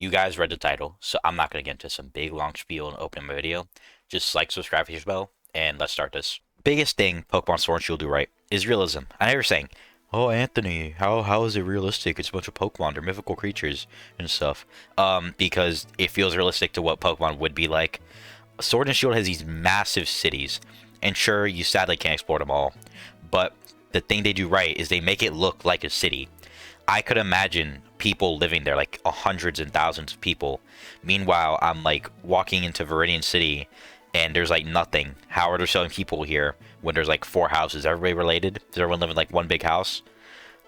You guys read the title, so I'm not gonna get into some big long spiel and open my video. Just like, subscribe, hit your bell, and let's start this. Biggest thing Pokemon Sword and Shield do right is realism. I know you're saying, "Oh, Anthony, how is it realistic? It's a bunch of Pokemon, they're mythical creatures and stuff." Because it feels realistic to what Pokemon would be like. Sword and Shield has these massive cities, and sure, you sadly can't explore them all, but the thing they do right is they make it look like a city. I could imagine people living there, like hundreds and thousands of people. Meanwhile, I'm like walking into Viridian City and there's like nothing. How are there so many people here when there's like four houses? Everybody related? Does everyone live in like one big house?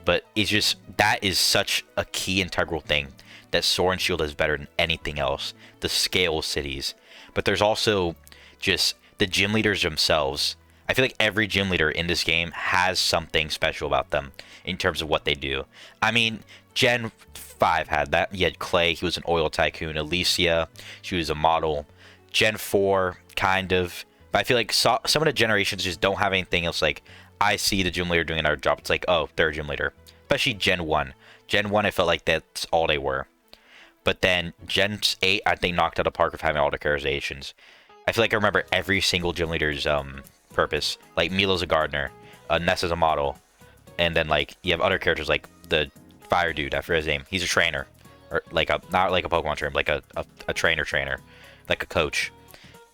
But it's just, that is such a key integral thing that Sword and Shield is better than anything else. The scale of cities. But there's also just the gym leaders themselves. I feel like every gym leader in this game has something special about them in terms of what they do. I mean, Gen 5 had that. You had Clay, he was an oil tycoon. Alicia, she was a model. Gen 4, kind of. But I feel like some of the generations just don't have anything else. Like, I see the gym leader doing another job. It's like, oh, they're a gym leader. Especially Gen 1. Gen 1, I felt like that's all they were. But then Gen 8, I think, knocked out the park of having all the characterizations. I feel like I remember every single gym leader's purpose. Like, Milo's a gardener. Nessa's a model. And then, like, you have other characters like the fire dude, I forget his name. He's a trainer. Or, like, not like a Pokemon trainer, like a trainer. Like a coach.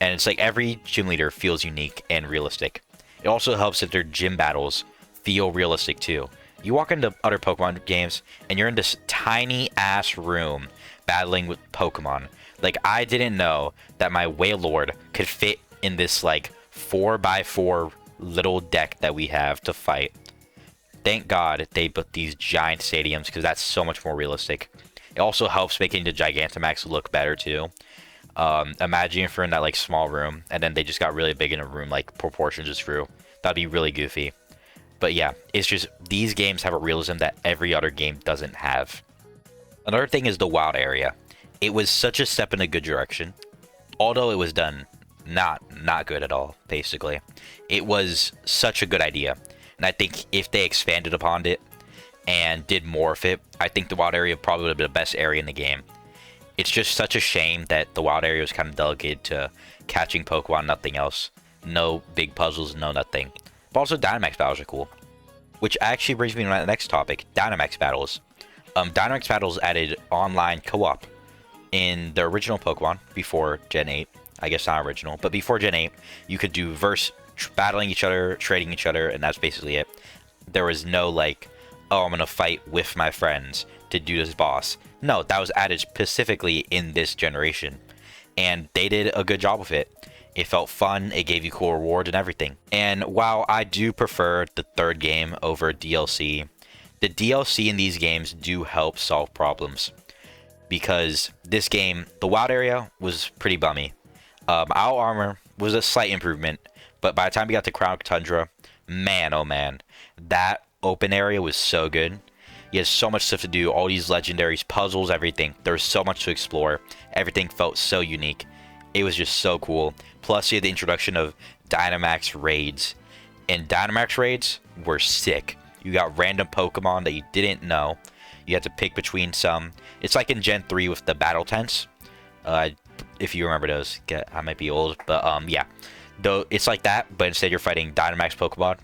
And it's like every gym leader feels unique and realistic. It also helps that their gym battles feel realistic, too. You walk into other Pokemon games, and you're in this tiny-ass room battling with Pokemon. Like, I didn't know that my Wailord could fit in this, like, 4x4 little deck that we have to fight. Thank God they built these giant stadiums, because that's so much more realistic. It also helps making the Gigantamax look better, too. Imagine if you're in that, like, small room, and then they just got really big in a room, like, proportions just grew. That'd be really goofy. But yeah, it's just, these games have a realism that every other game doesn't have. Another thing is the wild area. It was such a step in a good direction, although it was done not good at all, basically. It was such a good idea, and I think if they expanded upon it and did more of it, I think the wild area probably would have been the best area in the game. It's just such a shame that the wild area was kind of delegated to catching Pokemon, nothing else. No big puzzles, no nothing. But also Dynamax battles are cool. Which actually brings me to my next topic, Dynamax battles. Dynamax battles added online co-op in the original Pokemon before Gen 8. I guess not original, but before Gen 8, you could do battling each other, trading each other, and that's basically it. There was no like, oh, I'm going to fight with my friends to do this boss. No, that was added specifically in this generation. And they did a good job with it. It felt fun, it gave you cool rewards and everything. And while I do prefer the third game over DLC, the DLC in these games do help solve problems. Because this game, the wild area was pretty bummy. Our armor was a slight improvement, but by the time we got to Crown Tundra, man oh man, that open area was so good. You had so much stuff to do, all these legendaries, puzzles, everything. There was so much to explore. Everything felt so unique. It was just so cool. Plus, you had the introduction of Dynamax raids. And Dynamax raids were sick. You got random Pokemon that you didn't know. You had to pick between some. It's like in Gen 3 with the battle tents. If you remember those. I might be old, but yeah. Though it's like that, but instead you're fighting Dynamax Pokemon.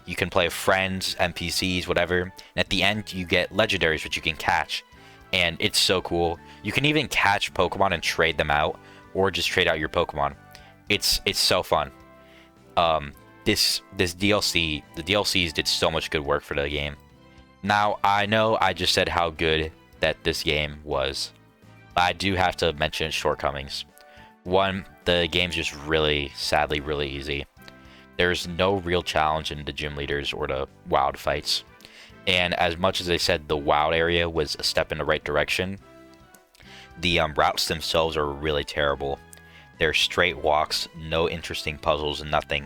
You can play with friends, NPCs, whatever. And at the end, you get legendaries, which you can catch. And it's so cool. You can even catch Pokemon and trade them out, or just trade out your Pokemon. It's so fun. This DLC, the DLCs did so much good work for the game. Now, I know I just said how good that this game was. But I do have to mention its shortcomings. One, the game's just really, sadly, really easy. There's no real challenge in the gym leaders or the wild fights. And as much as they said the wild area was a step in the right direction, the routes themselves are really terrible. They're straight walks, no interesting puzzles, nothing.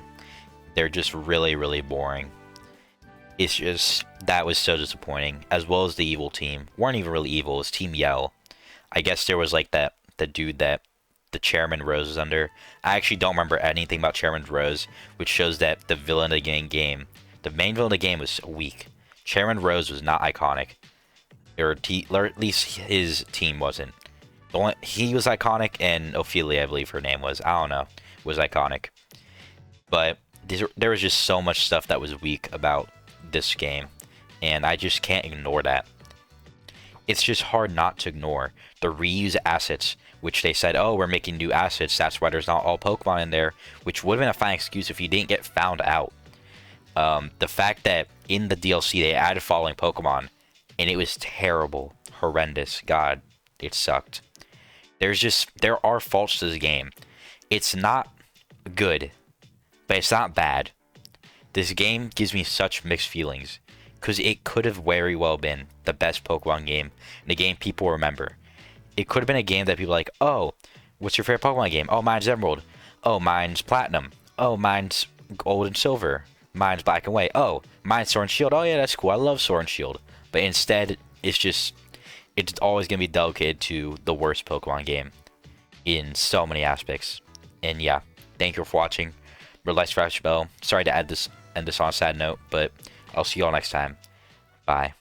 They're just really, really boring. It's just, that was so disappointing. As well as the evil team. Weren't even really evil, it was Team Yell. I guess there was like the dude that the Chairman Rose is under. I actually don't remember anything about Chairman Rose, which shows that the villain of the game, the main villain of the game was weak. Chairman Rose was not iconic. Or at least his team wasn't. He was iconic, and Ophelia, I believe her name was, I don't know, was iconic. But there was just so much stuff that was weak about this game, and I just can't ignore that. It's just hard not to ignore the reuse assets, which they said, oh, we're making new assets, that's why there's not all Pokemon in there, which would have been a fine excuse if you didn't get found out. The fact that in the DLC they added following Pokemon, and it was terrible, horrendous, God, it sucked. There are faults to the game. It's not good, but it's not bad. This game gives me such mixed feelings, because it could have very well been the best Pokemon game, and a game people remember. It could have been a game that people are like, oh, what's your favorite Pokemon game? Oh, mine's Emerald. Oh, mine's Platinum. Oh, mine's Gold and Silver. Mine's Black and White. Oh, mine's Sword and Shield. Oh yeah, that's cool. I love Sword and Shield. But instead, it's always going to be delegated to the worst Pokemon game in so many aspects. And yeah, thank you for watching. Remember, like, subscribe, bell. Sorry to end this on a sad note, but I'll see you all next time. Bye.